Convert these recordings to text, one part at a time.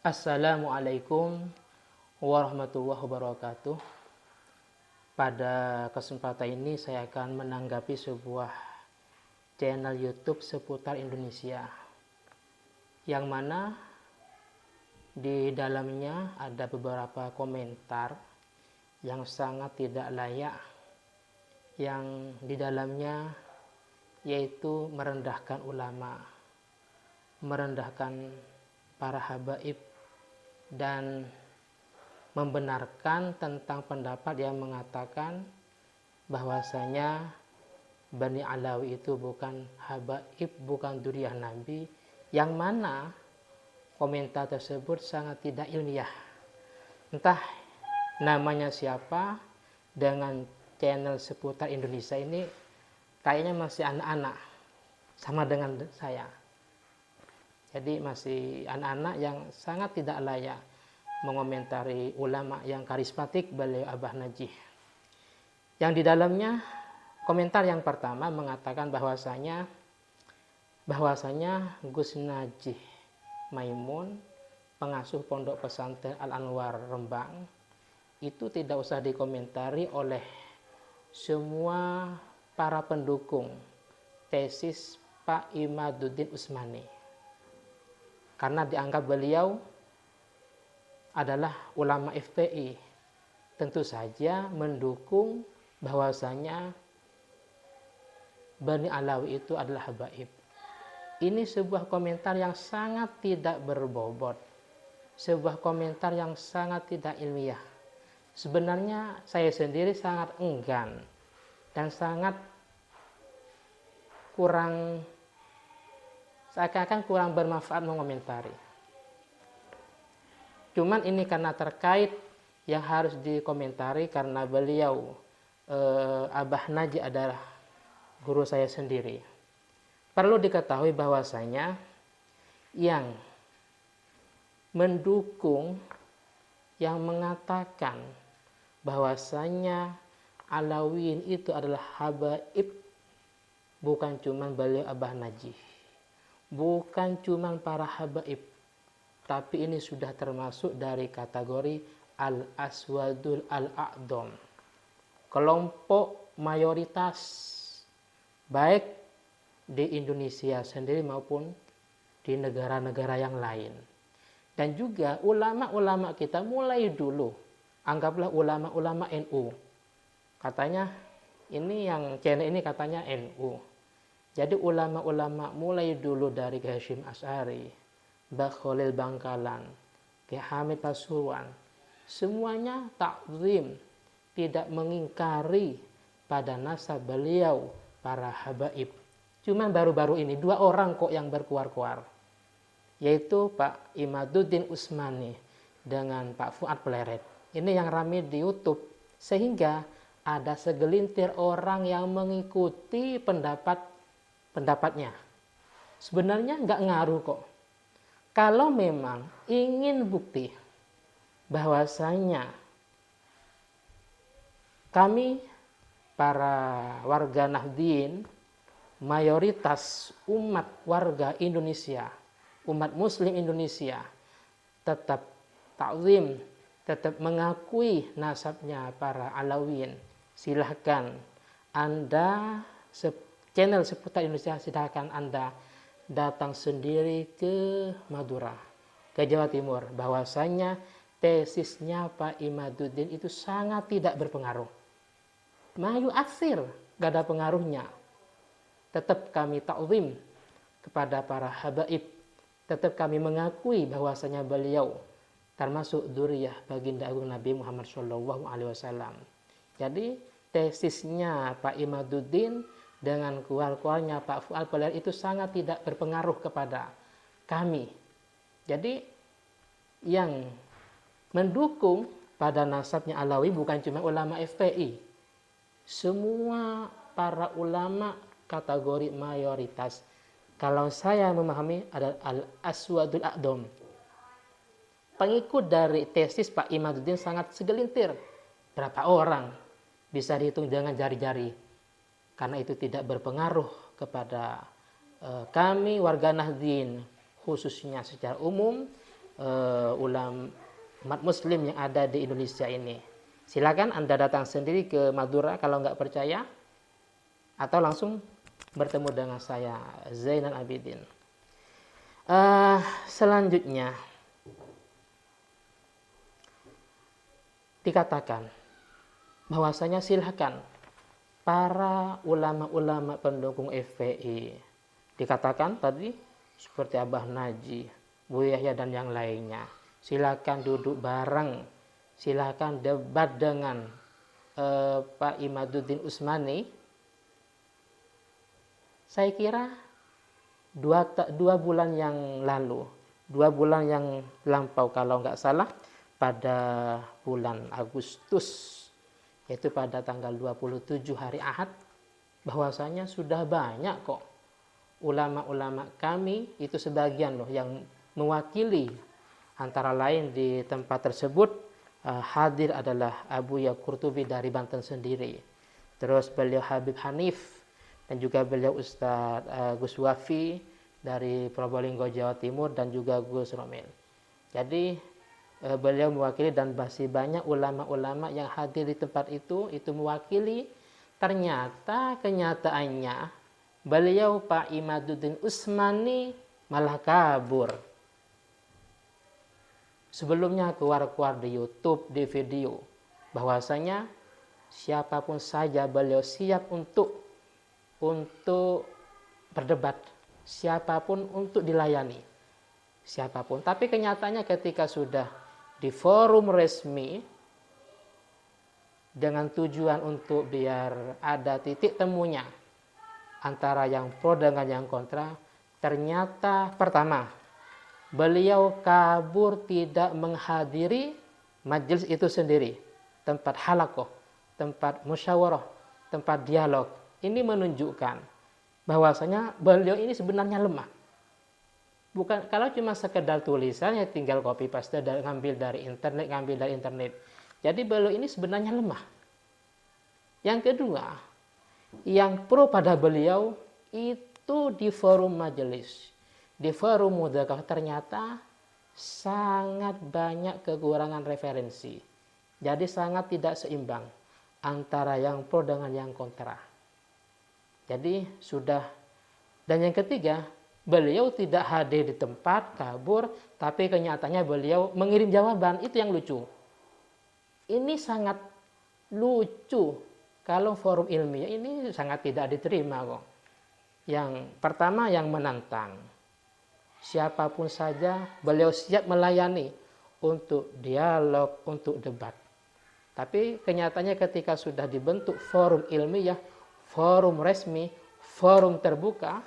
Assalamualaikum warahmatullahi wabarakatuh. Pada kesempatan ini saya akan menanggapi sebuah channel YouTube seputar Indonesia, yang mana di dalamnya ada beberapa komentar yang sangat tidak layak, yang di dalamnya yaitu merendahkan ulama, merendahkan para habaib, dan membenarkan tentang pendapat yang mengatakan bahwasanya Bani Alawi itu bukan habaib, bukan dzurriyyah Nabi, yang mana komentar tersebut sangat tidak ilmiah. Entah namanya siapa, dengan channel seputar Indonesia ini kayaknya masih anak-anak, sama dengan saya. Jadi masih anak-anak yang sangat tidak layak mengomentari ulama yang karismatik beliau Abah Najih. Yang di dalamnya komentar yang pertama mengatakan bahwasanya Gus Najih Maimun, pengasuh Pondok Pesantren Al-Anwar Rembang, itu tidak usah dikomentari oleh semua para pendukung tesis Pak Imaduddin Usmani, karena dianggap beliau adalah ulama FPI, tentu saja mendukung bahwasanya Bani Alawi itu adalah habaib. Ini sebuah komentar yang sangat tidak berbobot, sebuah komentar yang sangat tidak ilmiah. Sebenarnya saya sendiri sangat enggan dan sangat seakan-akan kurang bermanfaat mengomentari. Cuman ini karena terkait yang harus dikomentari, karena beliau Abah Najih adalah guru saya sendiri. Perlu diketahui bahwasanya yang mendukung, yang mengatakan bahwasanya Alawiyin itu adalah habaib, bukan cuma beliau Abah Najih, bukan cuma para habaib, tapi ini sudah termasuk dari kategori Al-Aswadul Al-A'dham, kelompok mayoritas baik di Indonesia sendiri maupun di negara-negara yang lain. Dan juga ulama-ulama kita mulai dulu, anggaplah ulama-ulama NU, katanya ini yang channel ini katanya NU. Jadi ulama-ulama mulai dulu dari Kiai Hasyim Asy'ari, Mbah Khalil Bangkalan, Kiai Hamid Pasuruan, semuanya takzim, tidak mengingkari pada nasab beliau para habaib. Cuman baru-baru ini 2 orang kok yang berkuar-kuar, yaitu Pak Imaduddin Usmani dengan Pak Fuad Pleret. Ini yang ramai di YouTube, sehingga ada segelintir orang yang mengikuti pendapatnya. Sebenarnya nggak ngaruh kok. Kalau memang ingin bukti bahwasanya kami para warga Nahdien, mayoritas umat warga Indonesia, umat muslim Indonesia, tetap takzim, tetap mengakui nasabnya para Alawiyin, silahkan Anda channel seputar Indonesia, silahkan Anda datang sendiri ke Madura, ke Jawa Timur, bahwasanya tesisnya Pak Imaduddin itu sangat tidak berpengaruh. Mayu aksir, gak ada pengaruhnya. Tetap kami takzim kepada para habaib, tetap kami mengakui bahwasanya beliau termasuk dzurriyyah baginda agung Nabi Muhammad SAW. Jadi tesisnya Pak Imaduddin dengan keluarnya Pak Fuad Pleret itu sangat tidak berpengaruh kepada kami. Jadi yang mendukung pada nasabnya Alawi bukan cuma ulama FPI, semua para ulama kategori mayoritas. Kalau saya memahami adalah Al-Aswadul A'dham. Pengikut dari tesis Pak Imaduddin sangat segelintir. Berapa orang? Bisa dihitung dengan jari-jari. Karena itu tidak berpengaruh kepada kami warga Nahdien, khususnya secara umum, umat muslim yang ada di Indonesia ini. Silakan Anda datang sendiri ke Madura kalau nggak percaya, atau langsung bertemu dengan saya, Zainal Abidin. Selanjutnya dikatakan bahwasanya silakan para ulama-ulama pendukung FPI, dikatakan tadi seperti Abah Naji, Bu Yahya dan yang lainnya, silakan duduk bareng, silakan debat dengan Pak Imaduddin Usmani. Saya kira dua bulan yang lalu, 2 bulan yang lampau kalau nggak salah, pada bulan Agustus, yaitu pada tanggal 27 hari Ahad, bahwasanya sudah banyak kok ulama-ulama kami, itu sebagian loh yang mewakili, antara lain di tempat tersebut hadir adalah Abu Ya Qurtubi dari Banten sendiri, terus beliau Habib Hanif, dan juga beliau Ustadz Gus Wafi dari Probolinggo Jawa Timur, dan juga Gus Romel. Jadi beliau mewakili, dan masih banyak ulama-ulama yang hadir di tempat itu mewakili. Ternyata kenyataannya beliau Pak Imaduddin Usmani malah kabur. Sebelumnya keluar di YouTube, di video, bahwasanya siapapun saja beliau siap untuk berdebat, siapapun untuk dilayani, siapapun. Tapi kenyataannya ketika sudah di forum resmi dengan tujuan untuk biar ada titik temunya antara yang pro dengan yang kontra, ternyata pertama, beliau kabur, tidak menghadiri majelis itu sendiri, tempat halakoh, tempat musyawarah, tempat dialog. Ini menunjukkan bahwasanya beliau ini sebenarnya lemah. Bukan, kalau cuma sekedar tulisannya tinggal copy paste dan ngambil dari internet. Jadi beliau ini sebenarnya lemah. Yang kedua, yang pro pada beliau itu di forum majelis, di forum mudzakarah, ternyata sangat banyak kekurangan referensi. Jadi sangat tidak seimbang antara yang pro dengan yang kontra. Jadi sudah. Dan yang ketiga, beliau tidak hadir di tempat, kabur, tapi kenyataannya beliau mengirim jawaban. Itu yang lucu. Ini sangat lucu. Kalau forum ilmiah ini sangat tidak diterima kok. Yang pertama, yang menantang. Siapapun saja beliau siap melayani untuk dialog, untuk debat. Tapi kenyataannya ketika sudah dibentuk forum ilmiah, forum resmi, forum terbuka,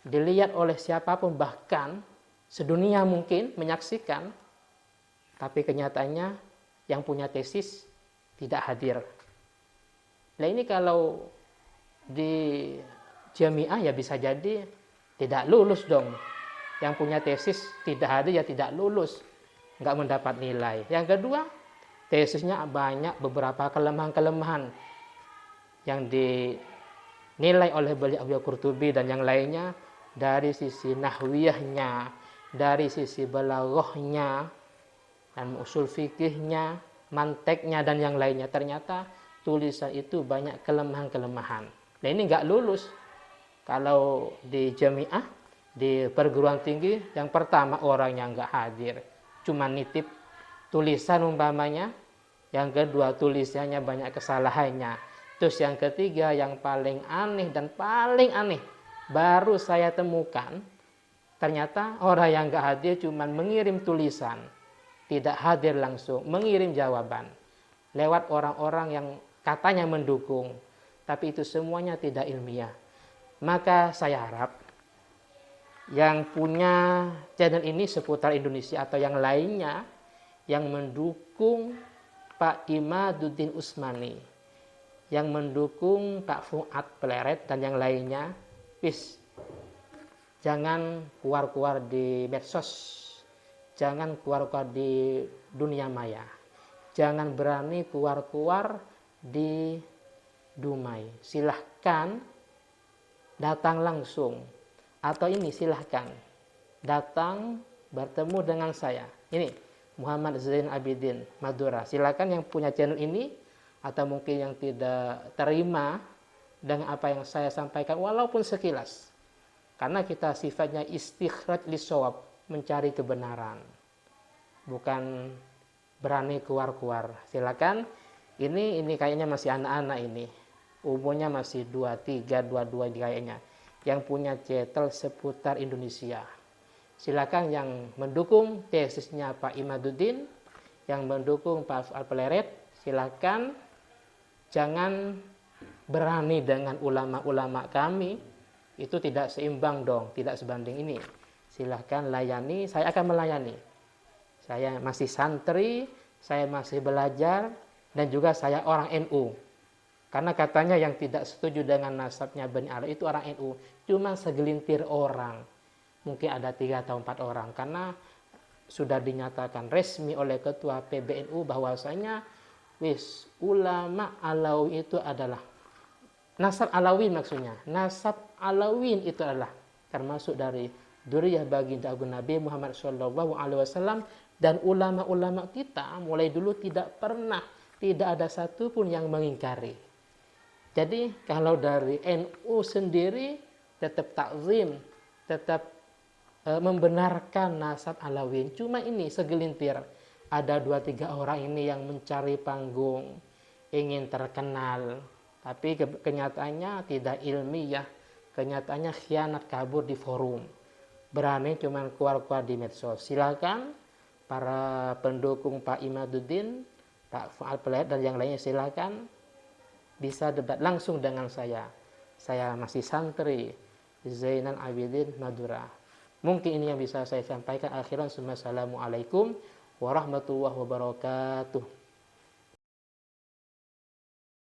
dilihat oleh siapapun, bahkan sedunia mungkin menyaksikan, tapi kenyataannya yang punya tesis tidak hadir. Nah ini kalau di jamiah ya bisa jadi tidak lulus dong. Yang punya tesis tidak hadir ya tidak lulus, nggak mendapat nilai. Yang kedua, tesisnya banyak beberapa kelemahan-kelemahan yang dinilai oleh beliau Abu Qurtubi dan yang lainnya, dari sisi nahwiyahnya, dari sisi balaghahnya, dan usul fikihnya, manteknya, dan yang lainnya. Ternyata tulisan itu banyak kelemahan-kelemahan. Nah ini nggak lulus. Kalau di jamiah, di perguruan tinggi, yang pertama orang yang nggak hadir, cuma nitip tulisan umpamanya. Yang kedua, tulisannya banyak kesalahannya. Terus yang ketiga, yang paling aneh dan paling aneh, baru saya temukan, ternyata orang yang nggak hadir cuma mengirim tulisan, tidak hadir langsung, mengirim jawaban lewat orang-orang yang katanya mendukung, tapi itu semuanya tidak ilmiah. Maka saya harap yang punya channel ini seputar Indonesia atau yang lainnya yang mendukung Pak Imaduddin Usmani, yang mendukung Pak Fuad Pleret dan yang lainnya, please jangan keluar-keluar di medsos, jangan keluar-keluar di dunia maya, jangan berani keluar-keluar di Dumai. Silahkan datang langsung, atau ini silahkan datang bertemu dengan saya. Ini Muhammad Zain Abidin Madura. Silakan yang punya channel ini atau mungkin yang tidak terima dengan apa yang saya sampaikan walaupun sekilas. Karena kita sifatnya istikhraj lisawab, mencari kebenaran. Bukan berani keluar-keluar. Silakan. Ini kayaknya masih anak-anak ini. Umurnya masih 23, 22 kayaknya. Yang punya channel seputar Indonesia. Silakan yang mendukung tesisnya Pak Imaduddin, yang mendukung Pak Al-Pleret, silakan jangan berani dengan ulama-ulama kami. Itu tidak seimbang dong, tidak sebanding ini. Silahkan layani, saya akan melayani. Saya masih santri, saya masih belajar, dan juga saya orang NU. Karena katanya yang tidak setuju dengan nasabnya Bani Ali itu orang NU. Cuma segelintir orang. Mungkin ada 3 atau 4 orang. Karena sudah dinyatakan resmi oleh Ketua PBNU bahwasanya ulama Alawi itu adalah nasab Alawin maksudnya. Nasab Alawin itu adalah termasuk dari dzurriyyah baginda agung Nabi Muhammad SAW, dan ulama-ulama kita mulai dulu tidak ada satupun yang mengingkari. Jadi kalau dari NU sendiri tetap takzim, tetap membenarkan nasab Alawin. Cuma ini segelintir, ada 2-3 orang ini yang mencari panggung, ingin terkenal, tapi kenyataannya tidak ilmiah, kenyataannya khianat kabur di forum. Berani cuma keluar-keluar di medsos. Silakan para pendukung Pak Imaduddin, Pak Fuad Pleret dan yang lainnya, silakan bisa debat langsung dengan saya. Saya masih santri Zainal Abidin Madura. Mungkin ini yang bisa saya sampaikan. Akhiran, assalamualaikum warahmatullahi wabarakatuh.